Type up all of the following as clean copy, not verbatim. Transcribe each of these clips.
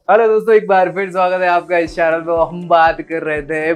Hello दोस्तों, एक बार फिर स्वागत है आपका इस चैनल पे। हम बात कर रहे थे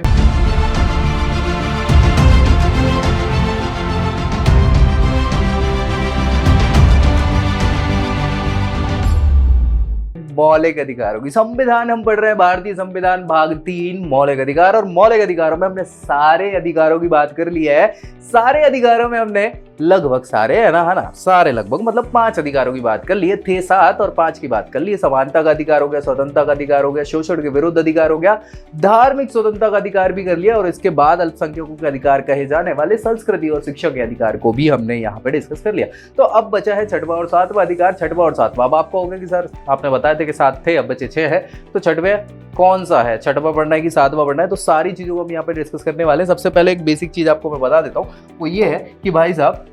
मौलिक अधिकारों की। संविधान हम पढ़ रहे हैं, भारतीय संविधान भाग 3 मौलिक अधिकार। और मौलिक अधिकारों में हमने सारे अधिकारों की बात कर ली है। सारे अधिकारों में हमने लगभग सारे, है ना सारे लगभग मतलब 5 अधिकारों की बात कर लिए थे, 7 और 5 की बात कर ली। समानता का अधिकार हो गया, स्वतंत्रता का अधिकार हो गया, शोषण के विरुद्ध अधिकार हो गया, धार्मिक स्वतंत्रता का अधिकार भी कर लिया, और इसके बाद अल्पसंख्यकों के अधिकार कहे जाने वाले संस्कृति और शिक्षा के अधिकार को भी हमने यहाँ पे डिस्कस कर लिया। तो अब बचा है छठवां और सातवां अधिकार। छठवां और सातवां, अब आपको होगा कि सर आपने बताया था कि 7 थे, अब बचे 6 है, तो छठवें कौन सा है? छठवां पढ़ना है कि सातवां पढ़ना है? तो सारी चीजों को हम यहाँ पे डिस्कस करने वाले हैं। सबसे पहले एक बेसिक चीज आपको मैं बता देता हूँ, वो ये है कि भाई साहब,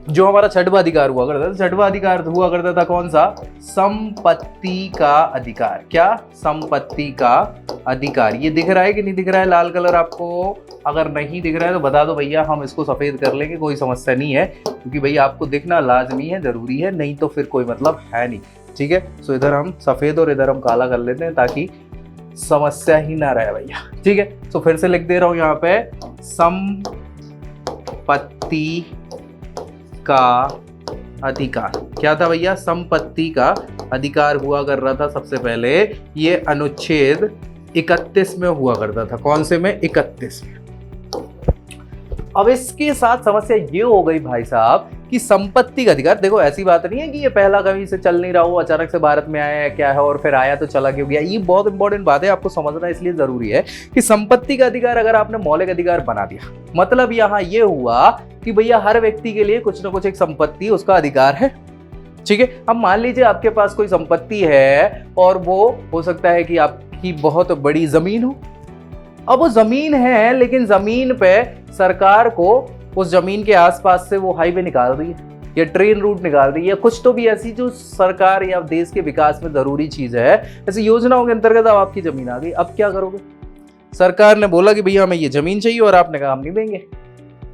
जो हमारा छठवां अधिकार हुआ करता था, छठवां अधिकार हुआ करता था कौन सा? संपत्ति का अधिकार। क्या? संपत्ति का अधिकार। ये दिख रहा है कि नहीं दिख रहा है लाल कलर आपको? अगर नहीं दिख रहा है तो बता दो भैया, हम इसको सफेद कर लेंगे, कोई समस्या नहीं है, क्योंकि भैया आपको दिखना लाजमी है, जरूरी है, नहीं तो फिर कोई मतलब है नहीं। ठीक है, सो इधर हम सफेद और इधर हम काला कर लेते हैं ताकि समस्या ही ना रहे भैया। ठीक है, तो फिर से लिख दे रहा हूं यहाँ पे, संपत्ति का अधिकार। क्या था भैया? संपत्ति का अधिकार हुआ कर रहा था सबसे पहले, ये अनुच्छेद 31 में हुआ करता था। कौन से में? 31 में। अब इसके साथ समस्या ये हो गई भाई साहब कि संपत्ति का अधिकार, देखो ऐसी बात नहीं है कि ये पहला कभी से चल नहीं रहा हो, अचानक से भारत में आया है क्या है, और फिर आया तो चला क्यों गया। ये बहुत इंपॉर्टेंट बात है, आपको समझना इसलिए जरूरी है कि संपत्ति का अधिकार अगर आपने मौलिक अधिकार बना दिया, मतलब यहां ये हुआ कि भैया हर व्यक्ति के लिए कुछ ना कुछ एक संपत्ति, उसका अधिकार है। ठीक है, अब मान लीजिए आपके पास कोई संपत्ति है और वो हो सकता है कि आपकी बहुत बड़ी जमीन हो। अब वो जमीन है, लेकिन जमीन पे सरकार को उस जमीन के आसपास से वो हाईवे निकाल रही है या ट्रेन रूट निकाल रही है, कुछ तो भी ऐसी जो सरकार या देश के विकास में जरूरी चीज है, ऐसी योजनाओं के अंतर्गत अब आपकी जमीन आ गई। अब क्या करोगे? सरकार ने बोला कि भैया हमें ये जमीन चाहिए, और आपने कहा हम नहीं देंगे।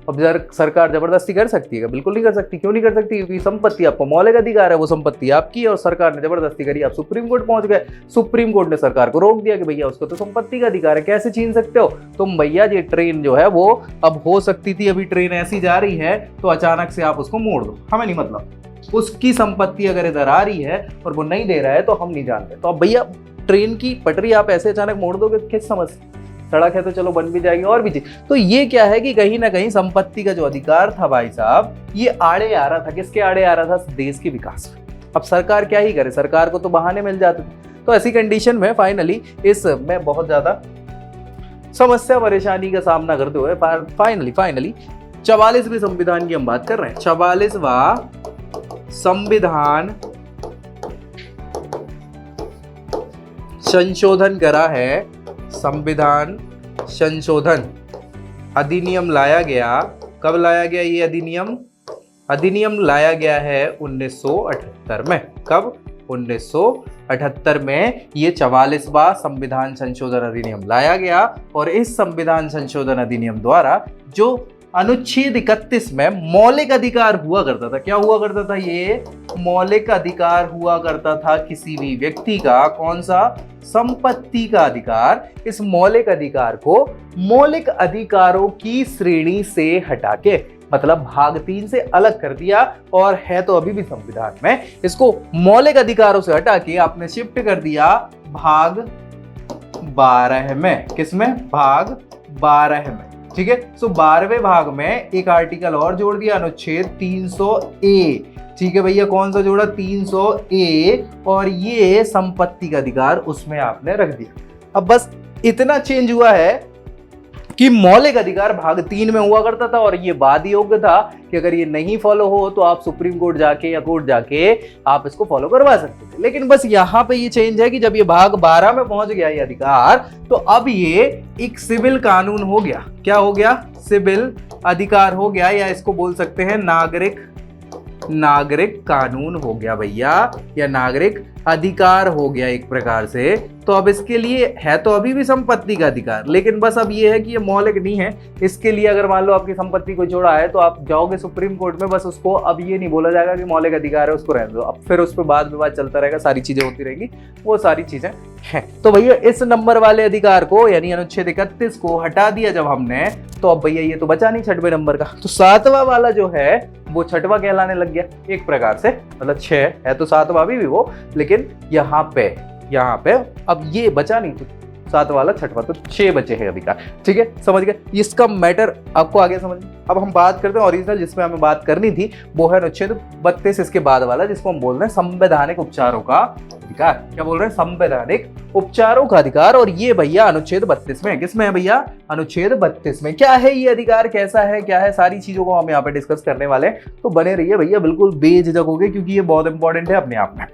अब सरकार जबरदस्ती कर सकती है? बिल्कुल नहीं कर सकती। क्यों नहीं कर सकती? क्योंकि संपत्ति आपको मौलिक अधिकार है, वो संपत्ति आपकी है, और सरकार ने जबरदस्ती करी। आप सुप्रीम कोर्ट पहुंच गए, सुप्रीम कोर्ट ने सरकार को रोक दिया कि भैया उसको तो संपत्ति का अधिकार है, कैसे छीन सकते हो तुम भैया? ये ट्रेन जो है वो अब हो सकती थी, अभी ट्रेन ऐसी जा रही है तो अचानक से आप उसको मोड़ दो, हमें नहीं मतलब। उसकी संपत्ति अगर इधर आ रही है और वो नहीं दे रहा है तो हम नहीं जानते। तो अब भैया ट्रेन की पटरी आप ऐसे अचानक मोड़ दोगे, किस समस्या? सड़क है तो चलो बन भी जाएगी, और भी चीज। तो ये क्या है कि कहीं ना कहीं संपत्ति का जो अधिकार था भाई साहब, ये आड़े आ रहा था। किसके आड़े आ रहा था? देश के विकास में। अब सरकार क्या ही करे, सरकार को तो बहाने मिल जाते थे। तो ऐसी कंडीशन में फाइनली इसमें बहुत ज्यादा समस्या परेशानी का सामना करते हुए फाइनली 44वें संविधान की हम बात कर रहे हैं। 44वां संविधान संशोधन करा है। संविधान संशोधन अधिनियम लाया गया। कब लाया गया ये अधिनियम? अधिनियम लाया गया है 1978 में। कब? 1978 में ये 44वां संविधान संशोधन अधिनियम लाया गया। और इस संविधान संशोधन अधिनियम द्वारा जो अनुच्छेद 31 में मौलिक अधिकार हुआ करता था, क्या हुआ करता था? ये मौलिक अधिकार हुआ करता था किसी भी व्यक्ति का। कौन सा? संपत्ति का अधिकार। इस मौलिक अधिकार को मौलिक अधिकारों की श्रेणी से हटा के, मतलब भाग 3 से अलग कर दिया, और है तो अभी भी संविधान में, इसको मौलिक अधिकारों से हटा के आपने शिफ्ट कर दिया भाग 12 में। किसमें? भाग 12 में। ठीक है, सो 12वें भाग में एक आर्टिकल और जोड़ दिया, अनुच्छेद 300A। ठीक है भैया, कौन सा जोड़ा? 300A। और ये संपत्ति का अधिकार उसमें आपने रख दिया। अब बस इतना चेंज हुआ है कि मौलिक अधिकार भाग 3 में हुआ करता था, और ये वाद योग्य था कि अगर ये नहीं फॉलो हो तो आप सुप्रीम कोर्ट जाके या कोर्ट जाके आप इसको फॉलो करवा सकते थे। लेकिन बस यहाँ पे ये चेंज है कि जब ये भाग 12 में पहुंच गया ये अधिकार, तो अब ये एक सिविल कानून हो गया। क्या हो गया? सिविल अधिकार हो गया, या इसको बोल सकते हैं नागरिक नागरिक कानून हो गया भैया, या नागरिक अधिकार हो गया एक प्रकार से। तो अब इसके लिए है तो अभी भी संपत्ति का अधिकार, लेकिन बस अब ये है कि ये मौलिक नहीं है। इसके लिए अगर मान लो आपकी संपत्ति को जोड़ा है तो आप जाओगे सुप्रीम कोर्ट में, बस उसको अब ये नहीं बोला जाएगा कि मौलिक अधिकार है उसको रहने दो, अब फिर उस पर बाद विवाद चलता रहेगा, सारी चीजें होती रहेगी, वो सारी चीजें हैं। तो भैया इस नंबर वाले अधिकार को यानी अनुच्छेद 31 को हटा दिया जब हमने, तो अब भैया ये तो बचा नहीं 6वें नंबर का, तो 7वां वाला जो है वो 6वां कहलाने लग गया एक प्रकार से। मतलब 6 है तो 7वां भी वो, लेकिन यहाँ पे अब ये बचा नहीं, तो 7 वाला 6वां, तो 6 बचे हैं अधिकार। ठीक है, समझ गए इसका मैटर आपको आगे समझ। अब हम बात करते हैं ओरिजिनल जिसमें हमें बात करनी थी, वो है अनुच्छेद 32 इसके बाद वाला, जिसको हम बोल रहे हैं संवैधानिक उपचारों का अधिकार। क्या बोल रहे हैं? संवैधानिक उपचारों का अधिकार। और ये भैया अनुच्छेद 32 में, किसमें है भैया? अनुच्छेद 32 में। क्या है ये अधिकार, कैसा है, क्या है, सारी चीजों को हम यहाँ पे डिस्कस करने वाले हैं, तो बने रहिए भैया, बिल्कुल बेझिझक होगे, क्योंकि ये बहुत इंपॉर्टेंट है अपने आप में।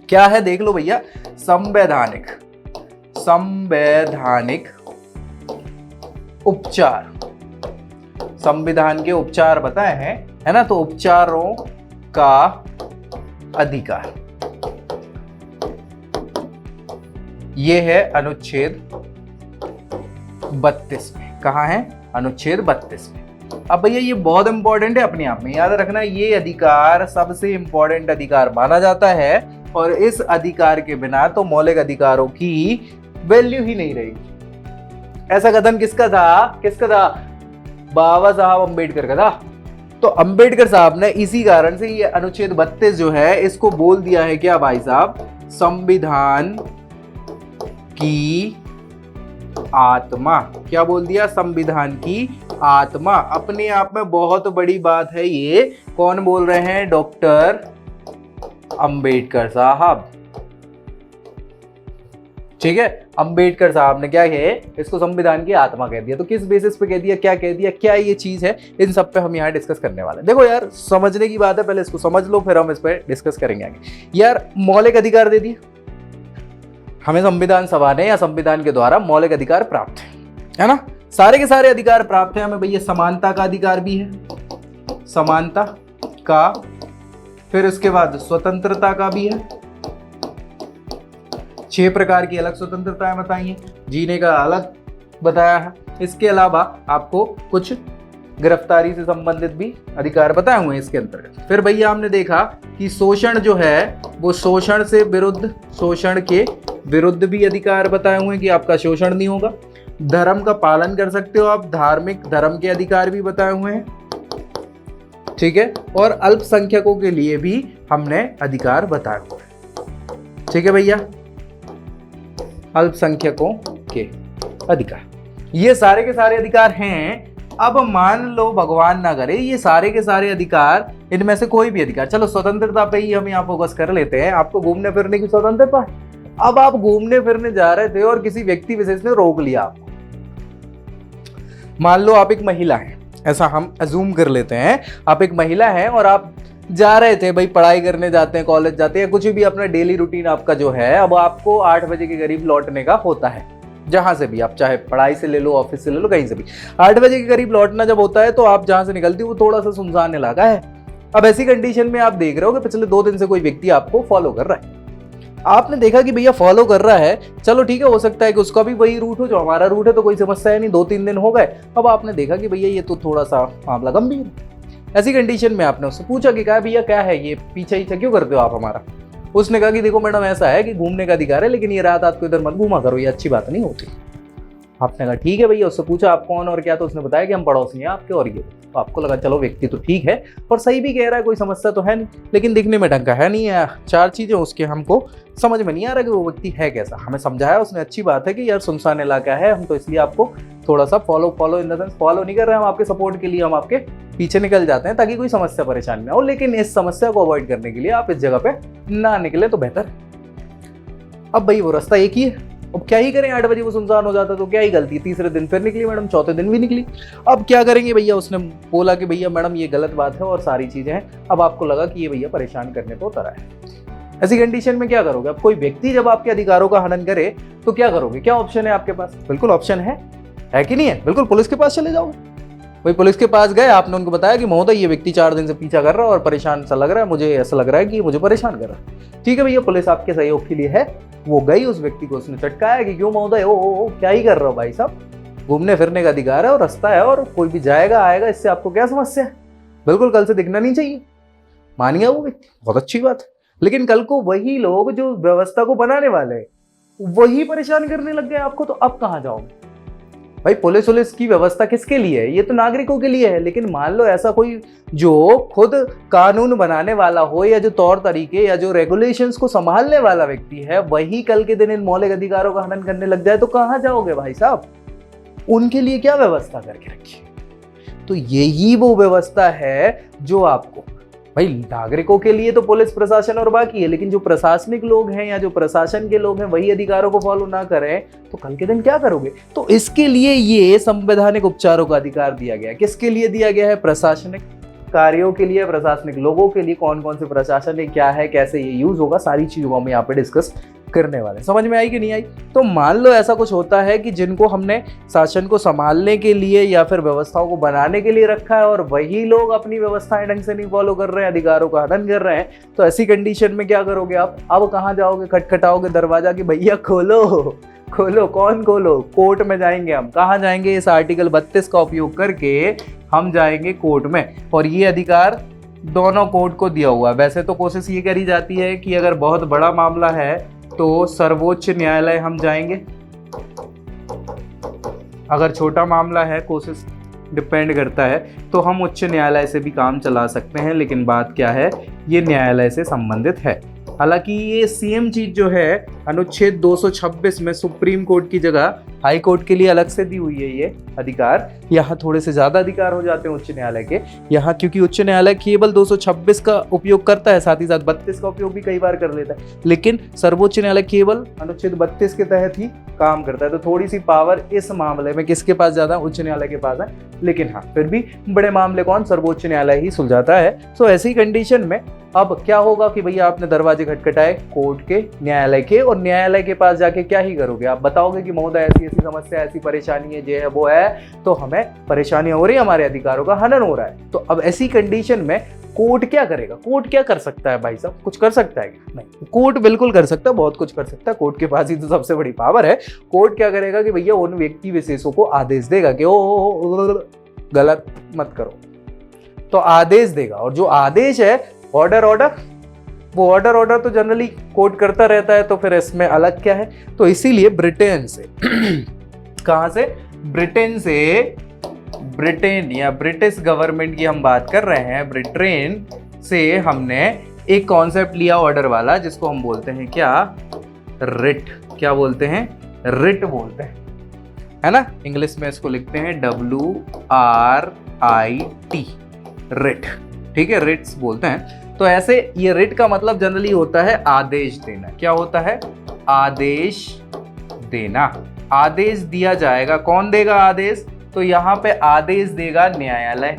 क्या है देख लो भैया, संवैधानिक उपचार, संविधान के उपचार बताए हैं, है ना, तो उपचारों का अधिकार ये है अनुच्छेद 32 में। कहां है? अनुच्छेद 32 में। अब भैया ये बहुत इंपॉर्टेंट है अपने आप में, याद रखना, ये अधिकार सबसे इंपॉर्टेंट अधिकार माना जाता है, और इस अधिकार के बिना तो मौलिक अधिकारों की वैल्यू ही नहीं रहेगी। ऐसा कथन किसका था? बाबा साहब अम्बेडकर का था। तो अम्बेडकर साहब ने इसी कारण से ये अनुच्छेद 32 जो है इसको बोल दिया है क्या भाई साहब? संविधान की आत्मा। क्या बोल दिया? संविधान की आत्मा। अपने आप में बहुत बड़ी बात है ये। कौन बोल रहे हैं? डॉक्टर अंबेडकर साहब। ठीक है, अंबेडकर साहब ने क्या है, इसको संविधान की आत्मा कह दिया। तो किस बेसिस पे कह दिया, क्या कह दिया, क्या ये चीज है, इन सब पे हम यहाँ डिस्कस करने वाले हैं। देखो यार, समझने की बात है, पहले इसको समझ लो, फिर हम इस पे डिस्कस करेंगे आगे। यार मौलिक अधिकार दे दिए हमें संविधान सभा ने, या संविधान के द्वारा मौलिक अधिकार प्राप्त है ना, सारे के सारे अधिकार प्राप्त है हमें भैया। समानता का अधिकार भी है, समानता का, फिर उसके बाद स्वतंत्रता का भी है। 6 प्रकार की अलग स्वतंत्रताएं बताई हैं, जीने का अलग बताया है। इसके अलावा आपको कुछ गिरफ्तारी से संबंधित भी अधिकार बताए हुए हैं इसके अंतर्गत। फिर भैया हमने देखा कि शोषण जो है वो शोषण से विरुद्ध, शोषण के विरुद्ध भी अधिकार बताए हुए हैं कि आपका शोषण नहीं होगा। धर्म का पालन कर सकते हो आप, धार्मिक धर्म के अधिकार भी बताए हुए हैं। ठीक है, और अल्पसंख्यकों के लिए भी हमने अधिकार बताए हुए हैं। ठीक है भैया, अल्पसंख्यकों के अधिकार, ये सारे के सारे अधिकार हैं। अब मान लो भगवान ना करे ये सारे के सारे अधिकार, इनमें से कोई भी अधिकार, चलो स्वतंत्रता पे ही हम यहाँ फोकस कर लेते हैं। आपको घूमने फिरने की स्वतंत्रता है। अब आप घूमने फिरने जा रहे थे और किसी व्यक्ति विशेष ने रोक लिया आपको। मान लो आप एक महिला हैं, ऐसा हम अजूम कर लेते हैं, आप एक महिला हैं और आप जा रहे थे भाई, पढ़ाई करने जाते हैं, कॉलेज जाते हैं, कुछ भी अपना डेली रूटीन आपका जो है, अब आपको 8 बजे के करीब लौटने का होता है। जहां से भी आप, चाहे पढ़ाई से ले लो, ऑफिस से ले लो, कहीं से भी 8 बजे के करीब लौटना जब होता है, तो आप जहां से निकलती हो वो थोड़ा सा सुनसान इलाका है। अब ऐसी कंडीशन में आप देख रहे हो कि पिछले 2 दिन से कोई व्यक्ति आपको फॉलो कर रहा है। आपने देखा कि भैया फॉलो कर रहा है, चलो ठीक है, हो सकता है कि उसका भी वही रूट हो जो हमारा रूट है, तो कोई समस्या है नहीं, 2-3 दिन हो गए। अब आपने देखा कि भैया ये तो थोड़ा सा मामला गंभीर है। ऐसी कंडीशन में आपने उससे पूछा कि क्या भैया क्या है ये, पीछे क्यों करते हो आप हमारा? उसने कहा कि देखो मैडम, ऐसा है कि घूमने का अधिकार है, लेकिन ये रात को इधर मत घूमा करो, ये अच्छी बात नहीं होती। आपने कहा ठीक है भैया। उससे पूछा आप कौन और क्या, तो उसने बताया कि हम पड़ोसी हैं आपके और ये। तो आपको लगा चलो व्यक्ति तो ठीक है और सही भी कह रहा है, कोई समस्या तो है नहीं, लेकिन दिखने में ढंग का है नहीं है। 4 चीजें उसके हमको समझ में नहीं आ रहा कि वो व्यक्ति है कैसा। हमें समझाया उसने, अच्छी बात है कि यार सुनसान इलाका है, हम तो इसलिए आपको थोड़ा सा follow in the sense follow नहीं कर रहे हैं, हम आपके सपोर्ट के लिए हम आपके पीछे निकल जाते हैं ताकि कोई समस्या परेशानी ना हो, लेकिन इस समस्या को अवॉइड करने के लिए आप इस जगह पे ना निकले तो बेहतर है। अब भाई वो रास्ता एक ही है, अब क्या ही करें, 8 बजे वो सुनसान हो जाता तो क्या ही गलती। तीसरे दिन फिर निकली मैडम, चौथे दिन भी निकली। अब क्या करेंगे भैया? उसने बोला कि भैया मैडम ये गलत बात है और सारी चीजें हैं। अब आपको लगा कि ये भैया परेशान करने को उतरा है। ऐसी कंडीशन में क्या करोगे? अब कोई व्यक्ति जब आपके अधिकारों का हनन करे तो क्या करोगे? क्या ऑप्शन है आपके पास? बिल्कुल ऑप्शन है कि नहीं है? बिल्कुल पुलिस के पास चले जाओगे। वही पुलिस के पास गए, आपने उनको बताया कि महोदय ये व्यक्ति 4 दिन से पीछा कर रहा है और परेशान सा लग रहा है, मुझे ऐसा लग रहा है कि मुझे परेशान कर रहा है। ठीक है भैया, पुलिस आपके सहयोग के लिए है। वो गई, उस व्यक्ति को उसने चटकाया कि क्यों महोदय, ओ क्या ही कर रहे हो भाई साहब, घूमने फिरने का अधिकार है और रास्ता है और कोई भी जाएगा आएगा, इससे आपको क्या समस्या है, बिल्कुल कल से दिखना नहीं चाहिए। मान गया वो व्यक्ति, बहुत अच्छी बात है। लेकिन कल को वही लोग जो व्यवस्था को बनाने वाले हैं वही परेशान करने लग गए आपको, तो अब कहां जाओगे भाई? पुलिस की व्यवस्था किसके लिए है? ये तो नागरिकों के लिए है। लेकिन मान लो ऐसा कोई जो खुद कानून बनाने वाला हो या जो तौर तरीके या जो रेगुलेशंस को संभालने वाला व्यक्ति है वही कल के दिन इन मौलिक अधिकारों का हनन करने लग जाए, तो कहां जाओगे भाई साहब? उनके लिए क्या व्यवस्था करके रखी है? तो यही वो व्यवस्था है जो आपको, भाई नागरिकों के लिए तो पुलिस प्रशासन और बाकी है, लेकिन जो प्रशासनिक लोग हैं या जो प्रशासन के लोग हैं वही अधिकारों को फॉलो ना करें तो कल के दिन क्या करोगे? तो इसके लिए ये संवैधानिक उपचारों का अधिकार दिया गया है। किसके लिए दिया गया है? प्रशासनिक कार्यों के लिए, प्रशासनिक लोगों के लिए। कौन कौन से प्रशासन है, क्या है, कैसे ये यूज होगा, सारी चीजों को हम यहाँ पे डिस्कस करने वाले हैं। समझ में आई कि नहीं आई? तो मान लो ऐसा कुछ होता है कि जिनको हमने शासन को संभालने के लिए या फिर व्यवस्थाओं को बनाने के लिए रखा है और वही लोग अपनी व्यवस्थाएं ढंग से नहीं फॉलो कर रहे हैं, अधिकारों का हनन कर रहे हैं, तो ऐसी कंडीशन में क्या करोगे आप? अब कहाँ जाओगे? खटखटाओगे दरवाजा कि भैया खोलो खोलो। कौन खोलो? कोर्ट में जाएंगे हम। कहाँ जाएंगे? इस आर्टिकल 32 का उपयोग करके हम जाएंगे कोर्ट में। और ये अधिकार दोनों कोर्ट को दिया हुआ है। वैसे तो कोशिश ये करी जाती है कि अगर बहुत बड़ा मामला है तो सर्वोच्च न्यायालय हम जाएंगे, अगर छोटा मामला है कोशिश डिपेंड करता है तो हम उच्च न्यायालय से भी काम चला सकते हैं। लेकिन बात क्या है, ये न्यायालय से संबंधित है। हालांकि ये सेम चीज जो है अनुच्छेद 226 में सुप्रीम कोर्ट की जगह हाई कोर्ट के लिए अलग से दी हुई है ये अधिकार। यहाँ थोड़े से ज्यादा अधिकार हो जाते हैं उच्च न्यायालय के यहाँ, क्योंकि उच्च न्यायालय केवल 226 का उपयोग करता है, साथ ही साथ 32 का उपयोग भी कई बार कर लेता है, लेकिन सर्वोच्च न्यायालय केवल अनुच्छेद 32 के तहत ही काम करता है। तो थोड़ी सी पावर इस मामले में किसके पास ज्यादा? उच्च न्यायालय के पास है। लेकिन हाँ, फिर भी बड़े मामले कौन? सर्वोच्च न्यायालय ही सुलझाता है। सो ऐसी कंडीशन में अब क्या होगा कि भैया आपने दरवाजे खटखटाए कोर्ट के, न्यायालय के, और न्यायालय के पास जाके क्या ही करोगे? आप बताओगे कि महोदय ऐसी ऐसी समस्या, ऐसी परेशानी है, ये है वो है, तो हमें परेशानियां हो रही है, हमारे अधिकारों का हनन हो रहा है। तो अब ऐसी कंडीशन में कोर्ट क्या करेगा? कोर्ट क्या कर सकता है भाई साहब? कुछ कर सकता है क्या? नहीं। कोर्ट बिल्कुल कर सकता है, बहुत कुछ कर सकता है। कोर्ट के पास ही तो सबसे बड़ी पावर है। कोर्ट क्या करेगा कि भैया उन व्यक्ति विशेषों को आदेश देगा कि ओ गलत मत करो, तो आदेश देगा। और जो आदेश है ऑर्डर वो ऑर्डर तो जनरली कोर्ट करता रहता है, तो फिर इसमें अलग क्या है? तो इसीलिए ब्रिटेन से कहां से? ब्रिटेन या ब्रिटिश गवर्नमेंट की हम बात कर रहे हैं। ब्रिटेन से हमने एक कॉन्सेप्ट लिया ऑर्डर वाला, जिसको हम बोलते हैं क्या? रिट। क्या बोलते हैं? रिट बोलते हैं, है ना? इंग्लिश में इसको लिखते हैं WRIT, रिट। ठीक है, रिट्स बोलते हैं। तो ऐसे ये रिट का मतलब जनरली होता है आदेश देना। क्या होता है? आदेश देना। आदेश दिया जाएगा। कौन देगा आदेश? तो यहां पे आदेश देगा न्यायालय।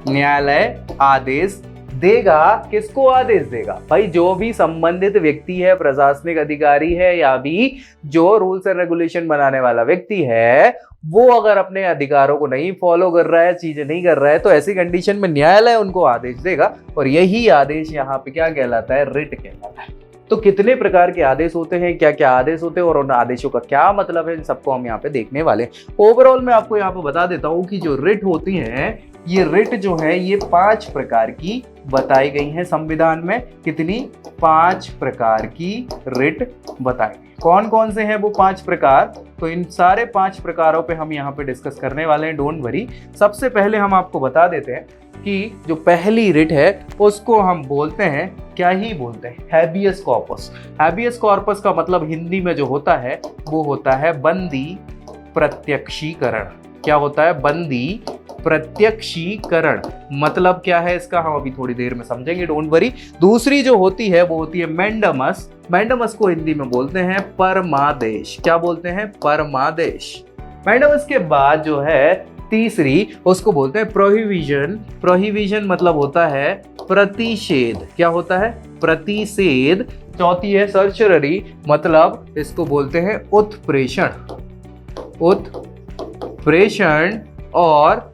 न्यायालय आदेश देगा। किसको आदेश देगा? भाई जो भी संबंधित व्यक्ति है, प्रशासनिक अधिकारी है या भी जो रूल्स एंड रेगुलेशन बनाने वाला व्यक्ति है, वो अगर अपने अधिकारों को नहीं फॉलो कर रहा है, चीजें नहीं कर रहा है, तो ऐसी कंडीशन में न्यायालय उनको आदेश देगा। और यही आदेश यहाँ पे क्या कहलाता है? रिट कहलाता है। तो कितने प्रकार के आदेश होते हैं, क्या क्या आदेश होते हैं और उन आदेशों का क्या मतलब है, इन सबको हम यहाँ पे देखने वाले हैं। ओवरऑल मैं आपको यहाँ पे बता देता हूँ कि जो रिट होती हैं, ये रिट जो है ये 5 प्रकार की बताई गई हैं संविधान में। कितनी? 5 प्रकार की रिट बताई। कौन कौन से हैं वो 5 प्रकार? तो इन सारे 5 प्रकारों पे हम यहाँ पे डिस्कस करने वाले हैं, डोंट वरी। सबसे पहले हम आपको बता देते हैं कि जो पहली रिट है उसको हम बोलते हैं, क्या ही बोलते हैं? Habeas corpus. हैबियस कॉर्पस का मतलब हिंदी में जो होता है वो होता है बंदी प्रत्यक्षीकरण। क्या होता है? बंदी प्रत्यक्षीकरण। मतलब क्या है इसका, हम अभी थोड़ी देर में समझेंगे, डोंट वरी। दूसरी जो होती है वो होती है मैंडमस। मैंडमस को हिंदी में बोलते हैं परमादेश। क्या बोलते हैं? परमादेश। मैंडमस के बाद जो है तीसरी, उसको बोलते हैं प्रोहिबिशन। प्रोहिबिशन मतलब होता है प्रतिषेध। क्या होता है? प्रतिषेध। चौथी है सर्चररी, मतलब इसको बोलते हैं उत्प्रेषण। उत्प्रेषण। प्रेषण, और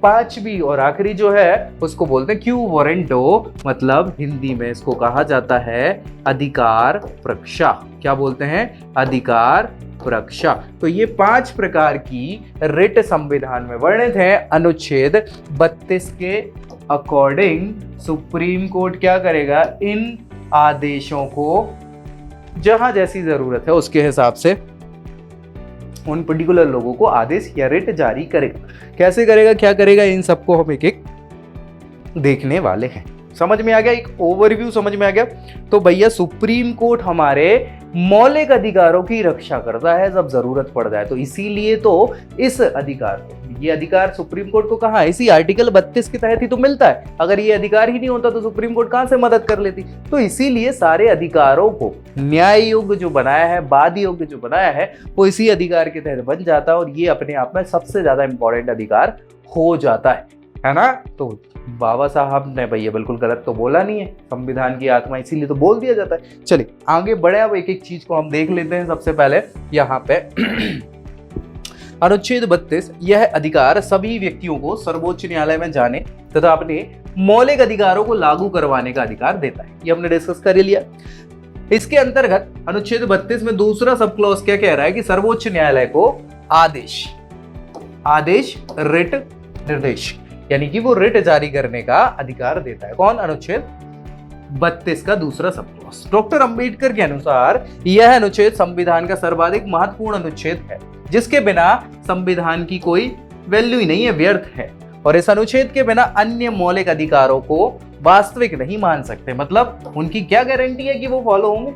पांचवी और आखिरी जो है उसको बोलते हैं क्यू वारंटो, मतलब हिंदी में इसको कहा जाता है अधिकार प्रक्षा। क्या बोलते हैं? अधिकार प्रक्षा। तो ये 5 प्रकार की रिट संविधान में वर्णित है। अनुच्छेद 32 के अकॉर्डिंग सुप्रीम कोर्ट क्या करेगा? इन आदेशों को जहां जैसी जरूरत है उसके हिसाब से उन पर्टिकुलर लोगों को आदेश या रिट जारी करेगा। कैसे करेगा, क्या करेगा, इन सबको हम एक एक देखने वाले हैं। समझ में आ गया? एक ओवरव्यू समझ में आ गया? तो भैया सुप्रीम कोर्ट हमारे मौलिक अधिकारों की रक्षा करता है जब जरूरत पड़ जाए, तो इसीलिए तो इस अधिकार को, ये अधिकार सुप्रीम कोर्ट को कहाँ है? इसी आर्टिकल 32 के तहत ही तो मिलता है। अगर ये अधिकार ही नहीं होता तो सुप्रीम कोर्ट कहाँ से मदद कर लेती? तो इसीलिए सारे अधिकारों को न्याय योग्य जो बनाया है, वाद योग्य जो बनाया है, वो इसी अधिकार के तहत बन जाता है, और ये अपने आप में सबसे ज्यादा इंपॉर्टेंट अधिकार हो जाता है ना? तो बाबा साहब ने भैया बिल्कुल गलत तो बोला नहीं है, संविधान की आत्मा इसीलिए तो बोल दिया जाता है। चलिए आगे बढ़े, अब एक एक चीज को हम देख लेते हैं। सबसे पहले यहाँ पे अनुच्छेद 32, यह अधिकार सभी व्यक्तियों को सर्वोच्च न्यायालय में जाने तथा अपने मौलिक अधिकारों को लागू करवाने का अधिकार देता है। ये हमने डिस्कस कर लिया। इसके अंतर्गत अनुच्छेद 32 में दूसरा सब क्लॉज क्या कह रहा है कि सर्वोच्च न्यायालय को आदेश, रिट, निर्देश, यानी कि वो रिट जारी करने का अधिकार देता है। कौन? अनुच्छेद 32 का दूसरा सब क्लॉज। डॉक्टर अंबेडकर के अनुसार यह अनुच्छेद संविधान का सर्वाधिक महत्वपूर्ण अनुच्छेद है, जिसके बिना संविधान की कोई वैल्यू ही नहीं है, व्यर्थ है, और इस अनुच्छेद के बिना अन्य मौलिक अधिकारों को वास्तविक नहीं मान सकते। मतलब उनकी क्या गारंटी है कि वो फॉलो होंगे?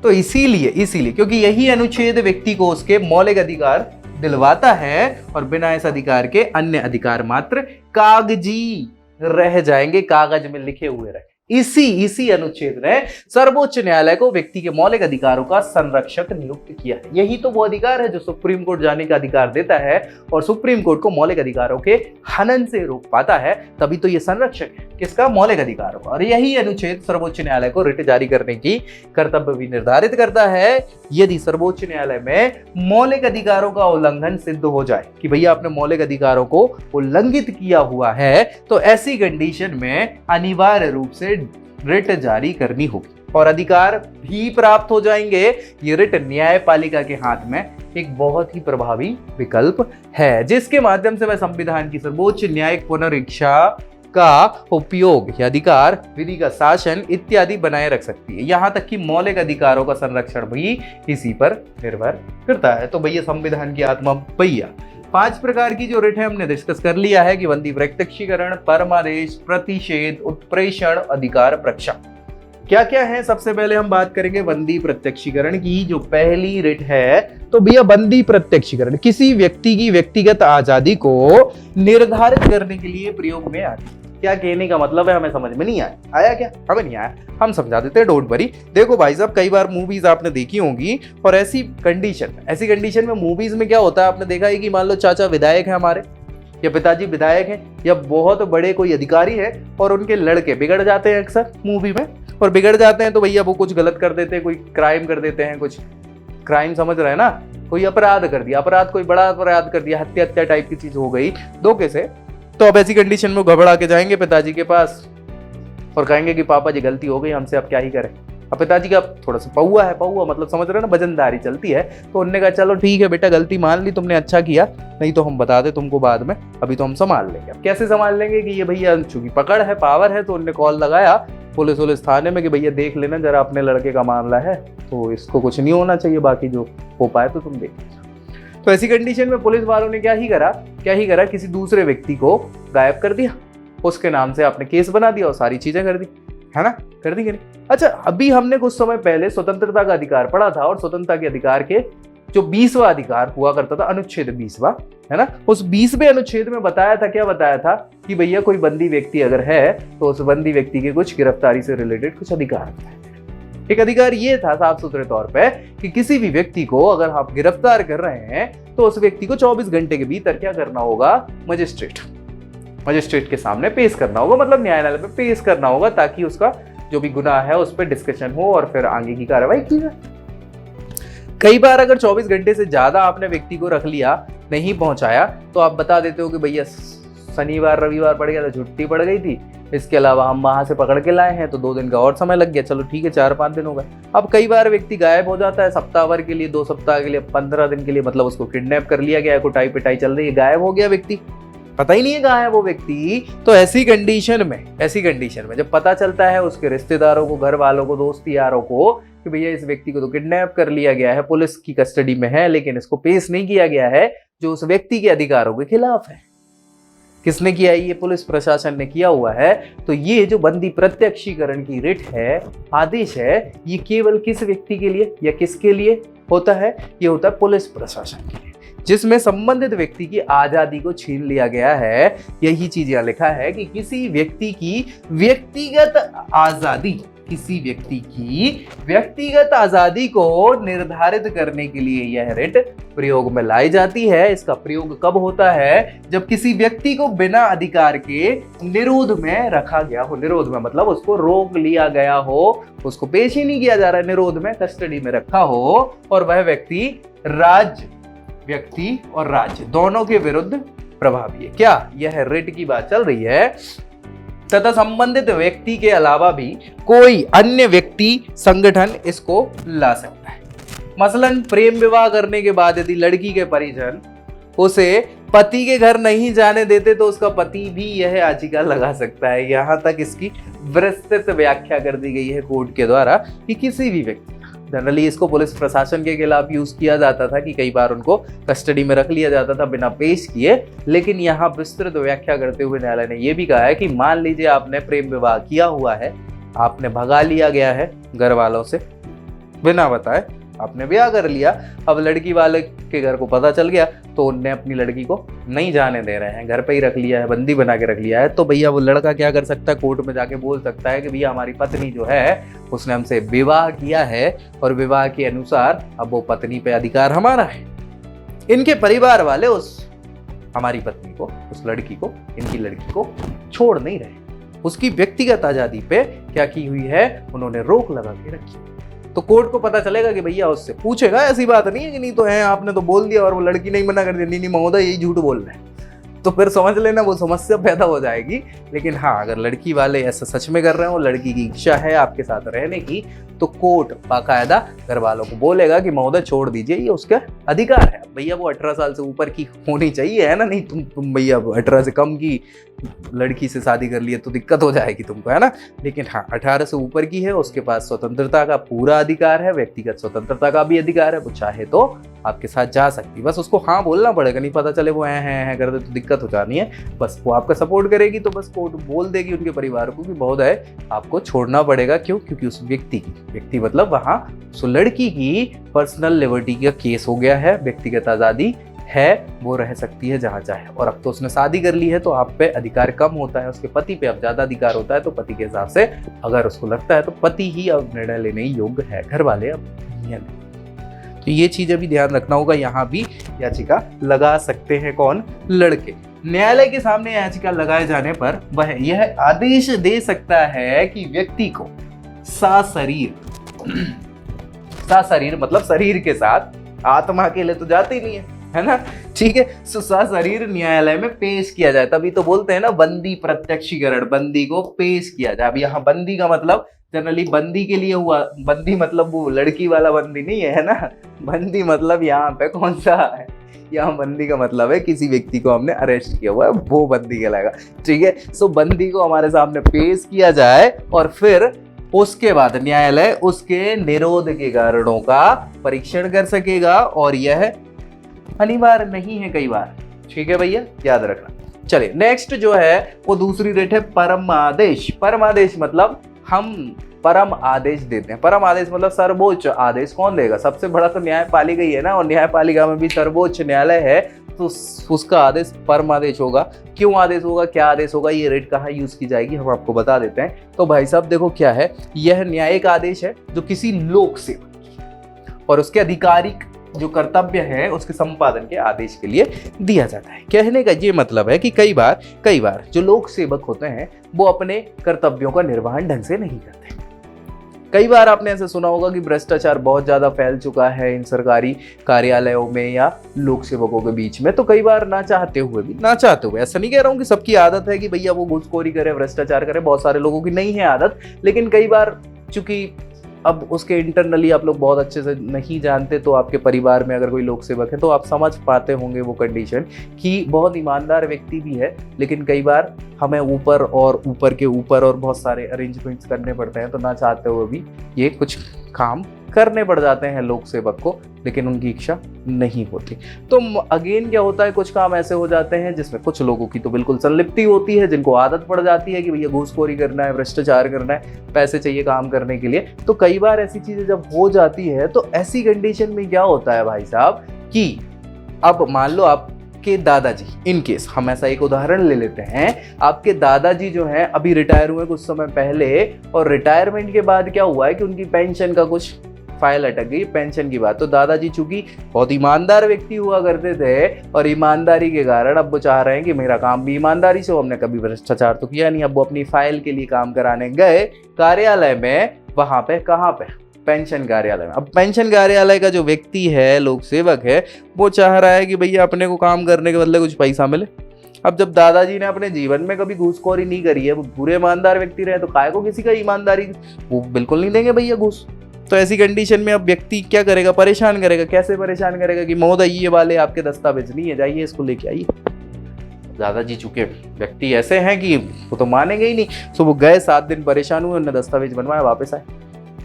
तो इसीलिए क्योंकि यही अनुच्छेद व्यक्ति को उसके मौलिक अधिकार दिलवाता है, और बिना इस अधिकार के अन्य अधिकार मात्र कागजी रह जाएंगे, कागज में लिखे हुए रहे। इसी अनुच्छेद ने सर्वोच्च न्यायालय को व्यक्ति के मौलिक अधिकारों का संरक्षक नियुक्त किया है। यही तो वो अधिकार है जो सुप्रीम कोर्ट जाने का अधिकार देता है, और सुप्रीम कोर्ट को मौलिक अधिकारों के हनन से रोक पाता है। तभी तो ये संरक्षक है किसका? मौलिक अधिकारों का। और यही अनुच्छेद सर्वोच्च न्यायालय को रिट जारी करने की कर्तव्य भी निर्धारित करता है। यदि सर्वोच्च न्यायालय में मौलिक अधिकारों का उल्लंघन सिद्ध हो जाए कि भैया आपने मौलिक अधिकारों को उल्लंघित किया हुआ है, तो ऐसी कंडीशन में अनिवार्य रूप से रिट जारी करनी होगी, और अधिकार भी प्राप्त हो जाएंगे। ये रिट न्यायपालिका के हाथ में एक बहुत ही प्रभावी विकल्प है, जिसके माध्यम से वह संविधान की सर्वोच्च न्यायिक पुनरीक्षा का उपयोग या अधिकार, विधि का शासन इत्यादि बनाए रख सकती है। यहाँ तक कि मौलिक अधिकारों का संरक्षण भी इसी पर निर्भर करता है। तो भैया संविधान की आत्मा भैया 5 प्रकार की जो रिट है हमने डिस्कस कर लिया है कि बंदी प्रत्यक्षीकरण, परमादेश, प्रतिषेध, उत्प्रेषण, अधिकार प्रक्षा। क्या क्या है? सबसे पहले हम बात करेंगे बंदी प्रत्यक्षीकरण की। जो पहली रिट है, तो भैया बंदी प्रत्यक्षीकरण किसी व्यक्ति की व्यक्तिगत आजादी को निर्धारित करने के लिए प्रयोग में आती है। क्या कहने का मतलब है? हमें समझ में नहीं आया क्या? हमें नहीं आया, हम समझा देते हैं, डोंट वरी। देखो भाई साहब, कई बार मूवीज आपने देखी होंगी, और ऐसी कंडीशन में मूवीज में क्या होता है, आपने देखा है कि मान लो चाचा विधायक है हमारे, या पिताजी विधायक हैं, या बहुत बड़े कोई अधिकारी है, और उनके लड़के बिगड़ जाते हैं अक्सर मूवी में, और बिगड़ जाते हैं तो भैया वो कुछ गलत कर देते हैं, कोई क्राइम कर देते हैं, कुछ क्राइम समझ रहे हैं ना, कोई अपराध कर दिया, कोई बड़ा अपराध कर दिया, हत्या टाइप की चीज हो गई धोखे से। तो अब ऐसी कंडीशन में घबरा के जाएंगे पिताजी के पास और कहेंगे कि पापा जी गलती हो गई हमसे, अब क्या ही करें। अब पिताजी का थोड़ा सा पौआ है, पौआ मतलब समझ रहे हो ना, वजनदारी चलती है। तो उन्होंने कहा चलो ठीक है बेटा, गलती मान ली तुमने, अच्छा किया, नहीं तो हम बता दे तुमको बाद में, अभी तो हम संभाल लेंगे। अब कैसे संभाल लेंगे कि ये भैया चूंकि पकड़ है, पावर है, तो उनने कॉल लगाया पुलिस थाने में कि भैया देख लेना जरा, अपने लड़के का मामला है, तो इसको कुछ नहीं होना चाहिए, बाकी जो हो पाए तो तुम देख। तो ऐसी कंडीशन में पुलिस वालों ने क्या ही करा, किसी दूसरे व्यक्ति को गायब कर दिया, उसके नाम से आपने केस बना दिया और सारी चीजें कर दी, है ना, कर दी कि नहीं। अच्छा, अभी हमने कुछ समय पहले स्वतंत्रता का अधिकार पढ़ा था, और स्वतंत्रता के अधिकार के जो 20वां अधिकार हुआ करता था, अनुच्छेद 20वां, है ना, उस 20वें अनुच्छेद में बताया था, क्या बताया था कि भैया कोई बंदी व्यक्ति अगर है तो उस बंदी व्यक्ति के कुछ गिरफ्तारी से रिलेटेड कुछ अधिकार है। एक अधिकार ये था साफ सुथरे तौर पे कि किसी भी व्यक्ति को अगर आप गिरफ्तार कर रहे हैं तो उस व्यक्ति को 24 घंटे के भीतर क्या करना होगा, मजिस्ट्रेट के सामने पेश करना होगा, मतलब न्यायालय में पेश करना होगा, ताकि उसका जो भी गुनाह है उस पर डिस्कशन हो और फिर आगे की कार्रवाई की जाए। कई बार अगर 24 घंटे से ज्यादा आपने व्यक्ति को रख लिया नहीं पहुंचाया तो आप बता देते हो कि भैया शनिवार रविवार पड़ गया था, छुट्टी पड़ गई थी, इसके अलावा हम वहां से पकड़ के लाए हैं तो 2 दिन का और समय लग गया, चलो ठीक है 4-5 दिन हो गए। अब कई बार व्यक्ति गायब हो जाता है सप्ताह भर के लिए, 2 सप्ताह के लिए, 15 दिन के लिए, मतलब उसको किडनैप कर लिया गया है, कुटाई पिटाई चल रही है, गायब हो गया व्यक्ति, पता ही नहीं है कहाँ है वो व्यक्ति। तो ऐसी कंडीशन में जब पता चलता है उसके रिश्तेदारों को, घर वालों को, दोस्त यारों को कि भैया इस व्यक्ति को तो किडनैप कर लिया गया है, पुलिस की कस्टडी में है, लेकिन इसको पेश नहीं किया गया है, जो उस व्यक्ति के अधिकारों के खिलाफ है। किसने किया है? ये पुलिस प्रशासन ने किया हुआ है। तो ये जो बंदी प्रत्यक्षीकरण की रिट है, आदेश है, ये केवल किस व्यक्ति के लिए या किसके लिए होता है? ये होता है पुलिस प्रशासन के लिए, जिसमें संबंधित व्यक्ति की आजादी को छीन लिया गया है। यही चीज यहाँ लिखा है कि किसी व्यक्ति की व्यक्तिगत आजादी को निर्धारित करने के लिए यह रिट प्रयोग में लाई जाती है। इसका प्रयोग कब होता है? जब किसी व्यक्ति को बिना अधिकार के निरोध में रखा गया हो। निरोध में मतलब उसको रोक लिया गया हो, उसको पेश ही नहीं किया जा रहा है, निरोध में, कस्टडी में रखा हो, और वह व्यक्ति और राज्य दोनों के विरुद्ध प्रभावी है। क्या यह रिट की बात चल रही है? तथा संबंधित व्यक्ति के अलावा भी कोई अन्य व्यक्ति, संगठन इसको ला सकता है। मसलन प्रेम विवाह करने के बाद यदि लड़की के परिजन उसे पति के घर नहीं जाने देते तो उसका पति भी यह याचिका लगा सकता है। यहां तक इसकी विस्तृत व्याख्या कर दी गई है कोर्ट के द्वारा कि किसी भी व्यक्ति, जनरली इसको पुलिस प्रशासन के खिलाफ यूज किया जाता था कि कई बार उनको कस्टडी में रख लिया जाता था बिना पेश किए, लेकिन यहाँ विस्तृत व्याख्या करते हुए न्यायालय ने यह भी कहा है कि मान लीजिए आपने प्रेम विवाह किया हुआ है, आपने भगा लिया गया है घर वालों से बिना बताए, आपने ब्याह कर लिया, अब लड़की वाले के घर को पता चल गया तो उनने अपनी लड़की को नहीं जाने दे रहे हैं, घर पे ही रख लिया है, बंदी बना के रख लिया है। तो भैया वो लड़का क्या कर सकता है? कोर्ट में जाके बोल सकता है कि भैया हमारी पत्नी जो है उसने हमसे विवाह किया है और विवाह के अनुसार अब वो पत्नी पे अधिकार हमारा है। इनके परिवार वाले हमारी पत्नी को, उस लड़की को, इनकी लड़की को छोड़ नहीं रहे, उसकी व्यक्तिगत आजादी पे क्या की हुई है? उन्होंने रोक लगा के रखी। तो कोर्ट को पता चलेगा कि भैया उससे पूछेगा, ऐसी बात नहीं है कि नहीं तो है, आपने तो बोल दिया और वो लड़की नहीं मना कर दी, नहीं महोदय यही झूठ बोल रहे हैं, तो फिर समझ लेना वो समस्या पैदा हो जाएगी। लेकिन हाँ, अगर लड़की वाले ऐसा सच में कर रहे हो, लड़की की इच्छा है आपके साथ रहने की, तो कोर्ट बाकायदा घर वालों को बोलेगा कि महोदय छोड़ दीजिए, ये उसका अधिकार है। भैया वो 18 साल से ऊपर की होनी चाहिए, है ना? नहीं तुम भैया 18 से कम की लड़की से शादी कर लिए तो दिक्कत हो जाएगी तुमको, है ना? लेकिन हाँ, 18 से ऊपर की है, उसके पास स्वतंत्रता का पूरा अधिकार है, व्यक्तिगत स्वतंत्रता का भी अधिकार है, वो चाहे तो आपके साथ जा सकती है। बस उसको हाँ बोलना पड़ेगा, नहीं पता चले वो है कर दे तो दिक्कत हो जानी है। बस वो आपका सपोर्ट करेगी तो बस कोर्ट बोल देगी उनके परिवार को कि महोदय आपको छोड़ना पड़ेगा। क्यों? क्योंकि उस व्यक्ति मतलब वहाँ उस लड़की की पर्सनल लिबर्टी का केस हो गया है, व्यक्तिगत आज़ादी है, वो रह सकती है जहाँ चाहे। और अब तो उसने शादी कर ली है तो आप पे अधिकार कम होता है, उसके पति पे अब ज्यादा अधिकार होता है। तो पति के हिसाब से अगर उसको लगता है तो पति ही अब निर्णय लेने योग्य है, घर वाले अब नहीं। तो ये चीज अभी ध्यान रखना होगा। यहाँ भी याचिका लगा सकते हैं कौन? लड़के। न्यायालय के सामने याचिका लगाए जाने पर वह यह आदेश दे सकता है कि व्यक्ति को सशरीर मतलब शरीर के साथ, आत्मा के लिए तो जाती नहीं है ना? ठीक है, सशरीर न्यायालय में पेश किया जाए। तभी तो बोलते हैं ना बंदी प्रत्यक्षीकरण, बंदी को पेश किया जाए। अब यहाँ बंदी का मतलब जनरली बंदी के लिए हुआ, बंदी मतलब वो लड़की वाला बंदी नहीं है ना, बंदी मतलब यहाँ पे कौन सा है? यहाँ बंदी का मतलब है किसी व्यक्ति को हमने अरेस्ट किया हुआ है, वो बंदी कहलाएगा। ठीक है, सो बंदी को हमारे सामने पेश किया जाए और फिर उसके बाद न्यायालय उसके निरोध के कारणों का परीक्षण कर सकेगा, और यह अनिवार्य नहीं है कई बार। ठीक है भैया, याद रखना। चलिए नेक्स्ट जो है वो दूसरी रेट है परमादेश। परमादेश मतलब हम परम आदेश देते हैं। परम आदेश मतलब सर्वोच्च आदेश कौन देगा? सबसे बड़ा तो न्यायपालिका ही है ना, और न्यायपालिका में भी सर्वोच्च न्यायालय है, तो उसका आदेश परम आदेश होगा। क्यों आदेश होगा, क्या आदेश होगा, ये रेट कहाँ यूज की जाएगी हम आपको बता देते हैं। तो भाई साहब देखो क्या है, यह न्यायिक आदेश है जो किसी लोक सेवक और उसके आधिकारिक जो कर्तव्य है उसके संपादन के आदेश के लिए दिया जाता है। कहने का ये मतलब है कि कई बार जो लोक सेवक होते हैं वो अपने कर्तव्यों का निर्वहन ढंग से नहीं करते। कई बार आपने ऐसे सुना होगा कि भ्रष्टाचार बहुत ज्यादा फैल चुका है इन सरकारी कार्यालयों में या लोक सेवकों के बीच में, तो कई बार ना चाहते हुए, ऐसा नहीं कह रहा हूँ कि सबकी आदत है कि भैया वो घूसखोरी करे, भ्रष्टाचार करे, बहुत सारे लोगों की नहीं है आदत, लेकिन कई बार चूंकि अब उसके इंटरनली आप लोग बहुत अच्छे से नहीं जानते, तो आपके परिवार में अगर कोई लोक सेवक है तो आप समझ पाते होंगे वो कंडीशन कि बहुत ईमानदार व्यक्ति भी है, लेकिन कई बार हमें ऊपर और ऊपर के ऊपर और बहुत सारे अरेंजमेंट्स करने पड़ते हैं, तो ना चाहते हुए भी ये कुछ काम करने पड़ जाते हैं लोक सेवक को, लेकिन उनकी इच्छा नहीं होती। तो अगेन क्या होता है, कुछ काम ऐसे हो जाते हैं जिसमें कुछ लोगों की तो बिल्कुल संलिप्ति होती है, जिनको आदत पड़ जाती है कि भैया घूसखोरी करना है, भ्रष्टाचार करना है, पैसे चाहिए काम करने के लिए। तो कई बार ऐसी चीजें जब हो जाती है तो ऐसी कंडीशन में क्या होता है भाई साहब कि अब मान लो आपके दादाजी, इन केस हम ऐसा एक उदाहरण ले लेते हैं, आपके दादाजी जो हैं अभी रिटायर हुए कुछ समय पहले, और रिटायरमेंट के बाद क्या हुआ है कि उनकी पेंशन का कुछ फाइल अटक गई, पेंशन की बात। तो दादाजी चूंकि बहुत ईमानदार व्यक्ति हुआ करते थे और ईमानदारी के कारण अब वो चाह रहे हैं कि मेरा काम भी ईमानदारी से हो, हमने कभी भ्रष्टाचार तो किया नहीं। अब वो अपनी फाइल के लिए काम कराने गए कार्यालय में, वहां पे कहाँ पे, पेंशन कार्यालय में। अब पेंशन कार्यालय का जो व्यक्ति है, लोक सेवक है, वो चाह रहा है कि भैया अपने को काम करने के बदले कुछ पैसा मिले। अब जब दादाजी ने अपने जीवन में कभी घूसखोरी नहीं करी है, वो पूरे ईमानदार व्यक्ति रहे, तो काय को किसी का ईमानदारी, वो बिल्कुल नहीं देंगे भैया घूस। तो ऐसी कंडीशन में अब व्यक्ति क्या करेगा, परेशान करेगा। कैसे परेशान करेगा कि महोदय ये वाले आपके दस्तावेज नहीं है, जाइए इसको लेके आइए। दादाजी चूंकि व्यक्ति ऐसे हैं कि वो तो मानेंगे ही नहीं, तो वो गए, 7 दिन परेशान हुए, उन्होंने दस्तावेज बनवाया, वापस आए।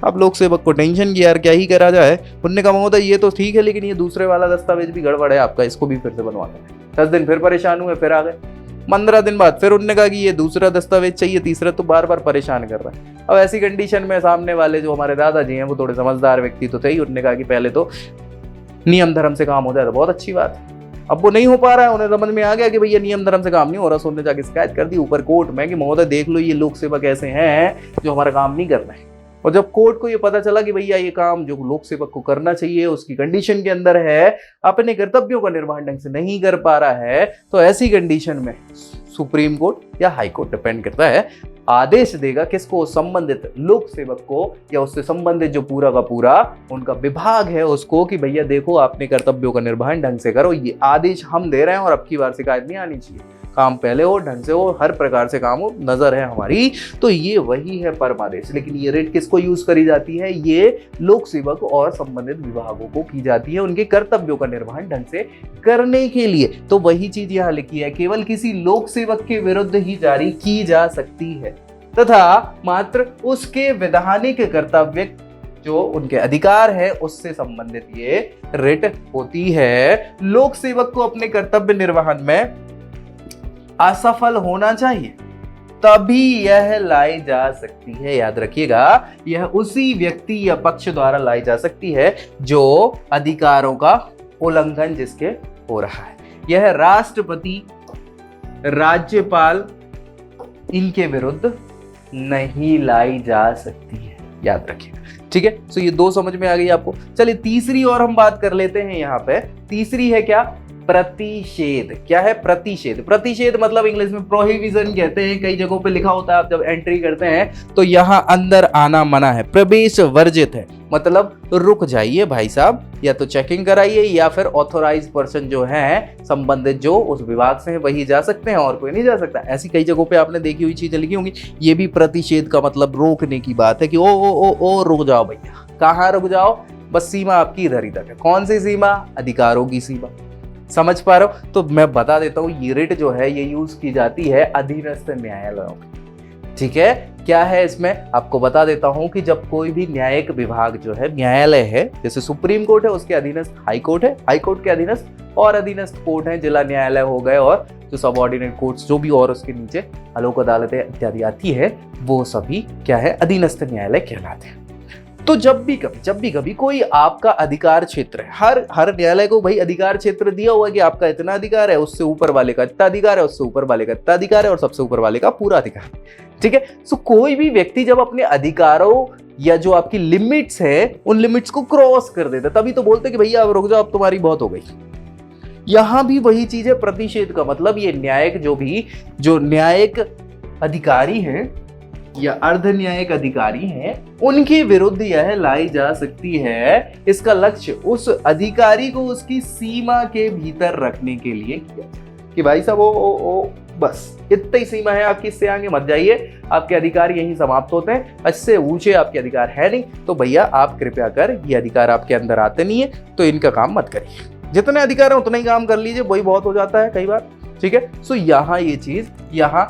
अब लोक सेवक को टेंशन की यार क्या ही करा जाए। उन्होंने कहा महोदय ये तो ठीक है, लेकिन ये दूसरे वाला दस्तावेज भी गड़बड़ है आपका, इसको भी फिर से बनवाना है। 10 दिन फिर परेशान हुए, फिर आ गए। 15 दिन बाद फिर उन्होंने कहा कि ये दूसरा दस्तावेज चाहिए, तीसरा, तो बार बार परेशान कर रहा है। अब ऐसी कंडीशन में सामने वाले जो हमारे दादाजी हैं, वो थोड़े समझदार व्यक्ति तो थे ही, उन्होंने कहा कि पहले तो नियम धर्म से काम हो जाए तो बहुत अच्छी बात है। अब वो नहीं हो पा रहा है, उन्हें समझ में आ गया कि भैया नियम धर्म से काम नहीं हो रहा, सो उन्होंने जाके शिकायत कर दी ऊपर कोर्ट में कि महोदय देख लो, ये लोक सेवक ऐसे हैं जो हमारा काम नहीं कर रहे हैं। और जब कोर्ट को ये पता चला कि भैया ये काम जो लोक सेवक को करना चाहिए उसकी कंडीशन के अंदर है, अपने कर्तव्यों का निर्वहन ढंग से नहीं कर पा रहा है, तो ऐसी कंडीशन में सुप्रीम कोर्ट या हाई कोर्ट, डिपेंड करता है, आदेश देगा किसको, संबंधित लोक सेवक को या उससे संबंधित जो पूरा का पूरा उनका विभाग है उसको, कि भैया देखो आपने कर्तव्यों का निर्वहन ढंग से करो, ये आदेश हम दे रहे हैं और अब की बार शिकायत नहीं आनी चाहिए, काम पहले हो, ढंग से हो, हर प्रकार से काम हो, नजर है हमारी। तो ये वही है परमादेश। लेकिन ये रेट किसको यूज करी जाती है, ये लोक सेवक और संबंधित विभागों को की जाती है उनके कर्तव्यों का निर्वहन ढंग से करने के लिए। तो वही चीज यहाँ लिखी है, केवल किसी लोक सेवक के विरुद्ध ही जारी की जा सकती है तथा मात्र उसके वैधानिक कर्तव्य जो उनके अधिकार है उससे संबंधित ये रिट होती है। लोक सेवक को अपने कर्तव्य निर्वहन में असफल होना चाहिए तभी यह लाई जा सकती है। याद रखिएगा, यह उसी व्यक्ति या पक्ष द्वारा लाई जा सकती है जो अधिकारों का उल्लंघन जिसके हो रहा है। यह राष्ट्रपति, राज्यपाल इनके विरुद्ध नहीं लाई जा सकती है। याद रखिएगा, ठीक है। तो ये 2 समझ में आ गई आपको। चलिए तीसरी और हम बात कर लेते हैं। यहाँ पे तीसरी है क्या, प्रतिषेध। क्या है प्रतिषेध? प्रतिषेध मतलब इंग्लिश में प्रोहिबिशन कहते हैं। कई जगहों पे लिखा होता है, आप जब एंट्री करते हैं तो यहाँ अंदर आना मना है, प्रवेश वर्जित है, मतलब रुक जाइए भाई साहब, या तो चेकिंग कराइए या फिर ऑथोराइज पर्सन जो है संबंधित जो उस विभाग से है वही जा सकते हैं और कोई नहीं जा सकता। ऐसी कई जगहों पे आपने देखी हुई चीजें लिखी होंगी। ये भी प्रतिषेध का मतलब रोकने की बात है कि ओ रुक जाओ भैया। कहाँ रुक जाओ? बस सीमा आपकी इधर ही तक है। कौन सी सीमा? अधिकारों की सीमा। समझ पा रहे हो? तो मैं बता देता हूँ, ये रिट जो है ये यूज की जाती है अधीनस्थ न्यायालयों में। ठीक है, क्या है इसमें आपको बता देता हूं कि जब कोई भी न्यायिक विभाग जो है, न्यायालय है, जैसे सुप्रीम कोर्ट है उसके अधीनस्थ हाई कोर्ट है, हाई कोर्ट के अधीनस्थ और अधीनस्थ कोर्ट है, जिला न्यायालय हो गए, और जो सबऑर्डिनेट कोर्ट्स जो भी और उसके नीचे अलोक अदालतें इत्यादि आती है, वो सभी क्या है, अधीनस्थ न्यायालय कहलाते हैं। तो जब भी कभी कोई आपका अधिकार क्षेत्र है, हर न्यायालय को भाई अधिकार क्षेत्र दिया हुआ है कि आपका इतना अधिकार है, उससे ऊपर वाले का इतना अधिकार है, उससे ऊपर वाले का इतना अधिकार है, और सबसे ऊपर वाले का पूरा अधिकार। ठीक है, सो कोई भी व्यक्ति जब अपने अधिकारों या जो आपकी लिमिट्स है उन लिमिट्स को क्रॉस कर देता, तभी तो बोलते कि भैया अब रुक जाओ, अब तुम्हारी बहुत हो गई। यहां भी वही चीज है प्रतिषेध का मतलब, ये न्यायिक जो न्यायिक अधिकारी हैं या अर्ध न्यायिक अधिकारी हैं, उनके विरुद्ध यह लाई जा सकती है। इसका लक्ष्य उस अधिकारी को उसकी सीमा के भीतर रखने के लिए किया कि भाई साहब ओ बस इतनी ही सीमा है आपकी, इससे आगे मत जाइए, आपके अधिकार यहीं समाप्त होते हैं, इससे ऊंचे आपके अधिकार है नहीं, तो भैया आप कृपया कर, ये अधिकार आपके अंदर आते नहीं है तो इनका काम मत करिए, जितने अधिकार है उतना ही काम कर लीजिए, वही बहुत हो जाता है कई बार। ठीक है, सो यहाँ ये चीज यहाँ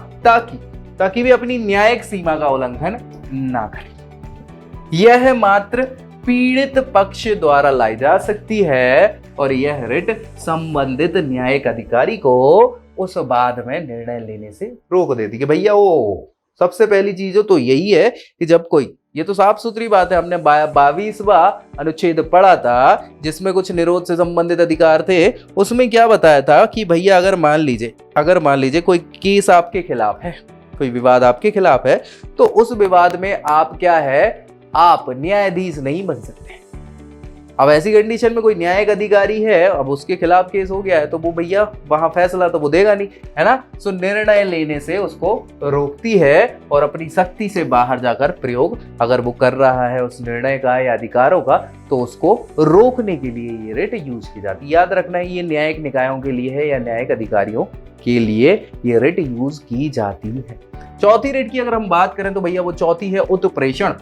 ताकि वे अपनी न्यायिक सीमा का उल्लंघन ना करें। यह मात्र पीड़ित पक्ष द्वारा लाई जा सकती है और यह रिट संबंधित न्यायिक अधिकारी को उस बाद में निर्णय लेने से रोक देती है कि भैया वो सबसे पहली चीज तो यही है कि जब कोई, ये तो साफ सुथरी बात है, हमने 22वां अनुच्छेद पढ़ा था जिसमें कुछ निरोध से संबंधित अधिकार थे, उसमें क्या बताया था कि भैया अगर मान लीजिए कोई केस आपके खिलाफ है, कोई विवाद आपके खिलाफ है, तो उस विवाद में आप क्या है, आप न्यायाधीश नहीं बन सकते। अब ऐसी कंडीशन में कोई न्यायिक अधिकारी है, अब उसके खिलाफ केस हो गया है, तो वो भैया वहां फैसला तो वो देगा नहीं, है ना। सो निर्णय लेने से उसको रोकती है और अपनी शक्ति से बाहर जाकर प्रयोग अगर वो कर रहा है उस निर्णय का या अधिकारों का, तो उसको रोकने के लिए ये रिट यूज की जाती है। याद रखना है, ये न्यायिक निकायों के लिए है या न्यायिक अधिकारियों के लिए ये रिट यूज की जाती है। चौथी रिट की अगर हम बात करें तो भैया वो चौथी है उत्प्रेषण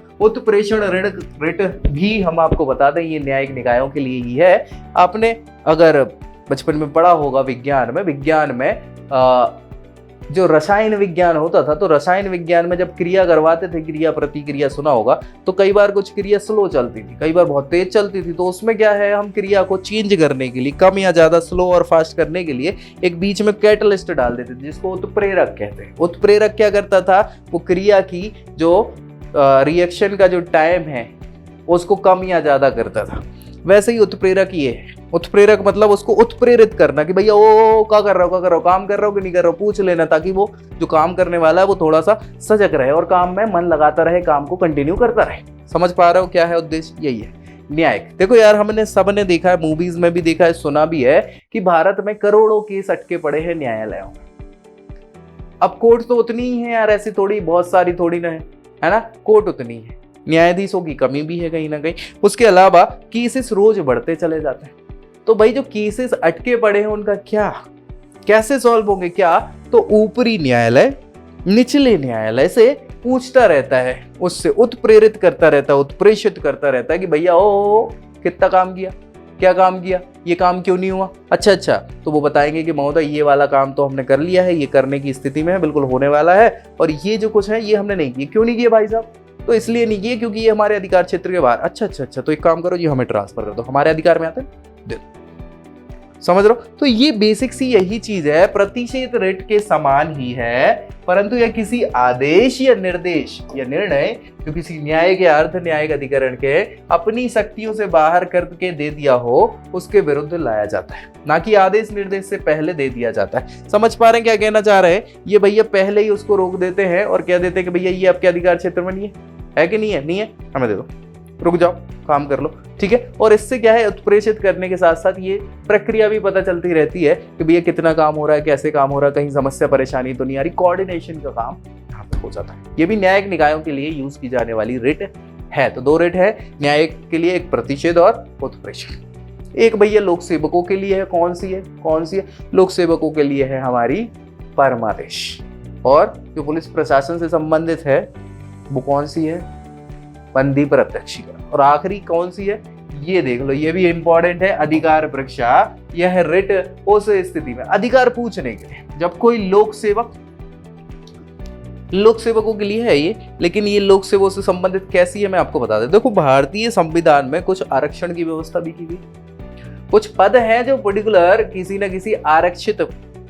रिट भी हम आपको बता दें ये न्यायिक निकायों के लिए ही है। आपने अगर बचपन में पढ़ा होगा विज्ञान में जो रसायन विज्ञान होता था, तो रसायन विज्ञान में जब क्रिया करवाते थे, क्रिया प्रतिक्रिया सुना होगा, तो कई बार कुछ क्रिया स्लो चलती थी, कई बार बहुत तेज चलती थी, तो उसमें क्या है, हम क्रिया को चेंज करने के लिए, कम या ज्यादा, स्लो और फास्ट करने के लिए एक बीच में कैटलिस्ट डाल देते थे जिसको उत्प्रेरक कहते हैं। उत्प्रेरक क्या करता था, वो क्रिया की जो रिएक्शन का जो टाइम है उसको कम या ज्यादा करता था। वैसे ही उत्प्रेरक ये है। उत्प्रेरक मतलब उसको उत्प्रेरित करना कि भैया ओ क्या कर रहा हो, काम कर रहा हो कि नहीं कर रहा हो, पूछ लेना, ताकि वो जो काम करने वाला है वो थोड़ा सा सजग रहे और काम में मन लगाता रहे, काम को कंटिन्यू करता रहे। समझ पा रहे हो क्या है उद्देश्य? यही है न्यायिक। देखो यार, हमने सबने देखा है, मूवीज में भी देखा है, सुना भी है कि भारत में करोड़ों केस अटके पड़े हैं न्यायालयों में। अब कोर्ट तो उतनी ही है यार, ऐसी थोड़ी बहुत सारी थोड़ी ना है ना, कोर्ट उतनी है, न्यायाधीशों की कमी भी है कहीं ना कहीं। उसके अलावा केसेस रोज बढ़ते चले जाते हैं, तो भाई जो केसेस अटके पड़े हैं उनका क्या, कैसे सॉल्व होंगे? क्या तो ऊपरी न्यायालय निचले न्यायालय से पूछता रहता है, उससे उत्प्रेरित करता रहता है, उत्प्रेषित करता रहता है कि भैया ओ कितना काम किया, क्या काम किया, ये काम क्यों नहीं हुआ, अच्छा, तो वो बताएंगे कि महोदय ये वाला काम तो हमने कर लिया है, ये करने की स्थिति में है, बिल्कुल होने वाला है, और ये जो कुछ है ये हमने नहीं किया। क्यों नहीं किया भाई साहब? तो इसलिए नहीं किए क्योंकि ये हमारे अधिकार क्षेत्र के बाहर। अच्छा, तो एक काम करो, ये हमें ट्रांसफर कर दो, हमारे अधिकार में आते हैं, दे दो। समझ रहे हो? तो ये बेसिक सी यही चीज है, प्रतिषेध रिट के समान ही है, परंतु यह किसी आदेश या निर्देश या निर्णय जो किसी न्यायिक या अर्ध न्यायिक अधिकरण के अपनी शक्तियों से बाहर करके दे दिया हो, उसके विरुद्ध लाया जाता है, ना कि आदेश निर्देश से पहले दे दिया जाता है। समझ पा रहे हैं क्या कहना चाह रहे हैं? ये भैया पहले ही उसको रोक देते हैं और कह देते हैं कि भैया ये आपके अधिकार क्षेत्र में नहीं है कि नहीं है? नहीं है, हमें दे दो, रुक जाओ, काम कर लो, ठीक है। और इससे क्या है, उत्प्रेषित करने के साथ साथ ये प्रक्रिया भी पता चलती रहती है कि भैया कितना काम हो रहा है, कैसे काम हो रहा है, कहीं समस्या परेशानी तो नहीं आ रही, कोऑर्डिनेशन का काम यहाँ पे हो जाता है। ये भी न्यायिक निकायों के लिए यूज की जाने वाली रिट है। तो दो रिट है न्यायिक के लिए, एक प्रतिषेध और उत्प्रेषण। एक भैया लोक सेवकों के लिए है, कौन सी है? लोक सेवकों के लिए है हमारी परमादेश, और जो पुलिस प्रशासन से संबंधित है वो कौन सी है? बंदी प्रत्यक्षीकरण। और आखिरी कौन सी है, ये देख लो, ये भी इंपॉर्टेंट है, अधिकार परीक्षा। यह रिट उस स्थिति में अधिकार पूछने के लिए, जब कोई लोक सेवकों के लिए है ये, लेकिन ये लोक सेवकों से संबंधित कैसी है मैं आपको बता देता हूं। देखो, भारतीय संविधान में कुछ आरक्षण की व्यवस्था भी की गई। कुछ पद हैं जो पर्टिकुलर किसी न किसी आरक्षित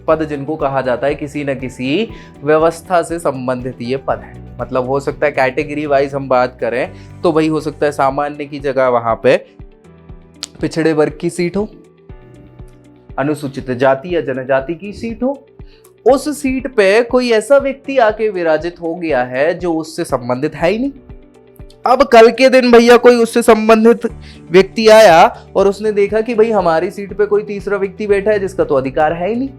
पद, जिनको कहा जाता है किसी न किसी व्यवस्था से संबंधित ये पद है। मतलब हो सकता है कैटेगरी वाइज हम बात करें तो भाई हो सकता है सामान्य की जगह वहां पे पिछड़े वर्ग की सीट हो, अनुसूचित जाति या जनजाति की सीट हो, उस सीट पे कोई ऐसा व्यक्ति आके विराजित हो गया है जो उससे संबंधित है ही नहीं। अब कल के दिन भैया कोई उससे संबंधित व्यक्ति आया और उसने देखा कि भाई हमारी सीट पे कोई तीसरा व्यक्ति बैठा है जिसका तो अधिकार है ही नहीं,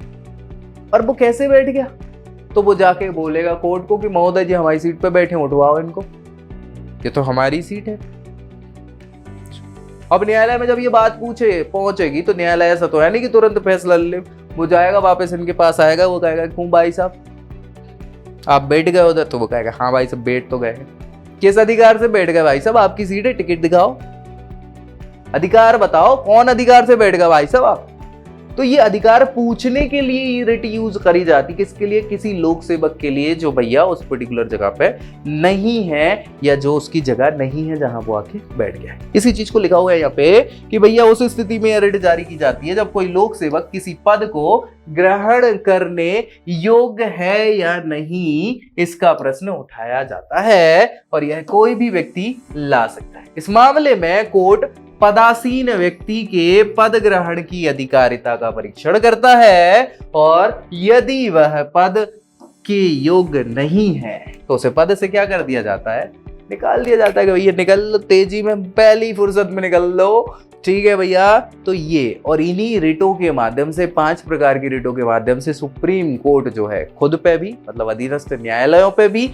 और वो कैसे बैठ गया? तो वो जाके बोलेगा कोर्ट को कि महोदय जी हमारी सीट पे बैठे, उठवाओ इनको, ये तो हमारी सीट है। अब न्यायालय में जब ये बात पहुंचेगी तो न्यायालय ऐसा तो है नहीं कि तुरंत फैसला ले, वो जाएगा वापस इनके पास आएगा, वो कहेगा क्यों भाई साहब आप बैठ गए उधर, तो वो कहेगा हाँ भाई साहब बैठ तो गए। किस अधिकार से बैठ गए भाई साहब, आपकी सीट है, टिकट दिखाओ, अधिकार बताओ कौन अधिकार से बैठ गए भाई साहब आप। तो ये अधिकार पूछने के लिए ये रिट यूज करी जाती, किसके लिए, किसी लोक सेवक के लिए जो भैया उस पर्टिकुलर जगह पे नहीं है या जो उसकी जगह नहीं है जहां वो आके बैठ गया है। इसी चीज को लिखा हुआ है यहाँ पे कि भैया उस स्थिति में रिट जारी की जाती है जब कोई लोक सेवक किसी पद को ग्रहण करने योग्य है या नहीं, इसका प्रश्न उठाया जाता है और यह कोई भी व्यक्ति ला सकता है। इस मामले में कोर्ट पदासीन व्यक्ति के पद ग्रहण की अधिकारिता का परीक्षण करता है और यदि वह पद के योग्य नहीं है तो उसे पद से क्या कर दिया जाता है, निकाल दिया जाता है कि भैया निकल लो, तेजी में पहली फुर्सत में निकल लो, ठीक है भैया। तो ये और इन्हीं रिटों के माध्यम से, 5 प्रकार की रिटों के माध्यम से सुप्रीम कोर्ट जो है खुद पे भी, मतलब अधीनस्थ न्यायालयों पे भी,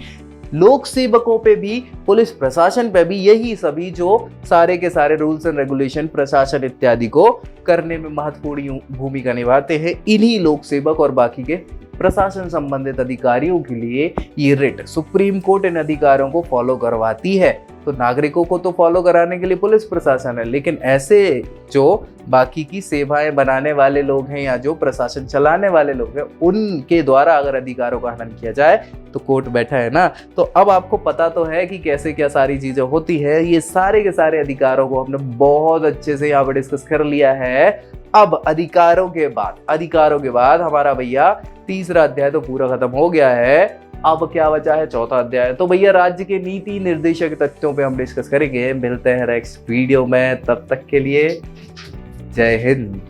लोक सेवकों पे भी, पुलिस प्रशासन पे भी, यही सभी जो सारे के सारे रूल्स एंड रेगुलेशन प्रशासन इत्यादि को करने में महत्वपूर्ण भूमिका निभाते हैं, इन्हीं लोक सेवक और बाकी के प्रशासन संबंधित अधिकारियों के लिए ये रिट सुप्रीम कोर्ट इन अधिकारों को फॉलो करवाती है। तो नागरिकों को तो फॉलो कराने के लिए पुलिस प्रशासन है, लेकिन ऐसे जो बाकी की सेवाएं बनाने वाले लोग हैं या जो प्रशासन चलाने वाले लोग हैं, उनके द्वारा अगर अधिकारों का हनन किया जाए तो कोर्ट बैठा है ना। तो अब आपको पता तो है कि कैसे क्या सारी चीजें होती है। ये सारे के सारे अधिकारों को हमने बहुत अच्छे से यहाँ पर डिस्कस कर लिया है। अब अधिकारों के बाद हमारा भैया तीसरा अध्याय तो पूरा खत्म हो गया है। अब क्या बचा है, चौथा अध्याय। तो भैया राज्य के नीति निर्देशक तथ्यों पे हम डिस्कस करेंगे। मिलते हैं नेक्स्ट वीडियो में, तब तक के लिए जय हिंद।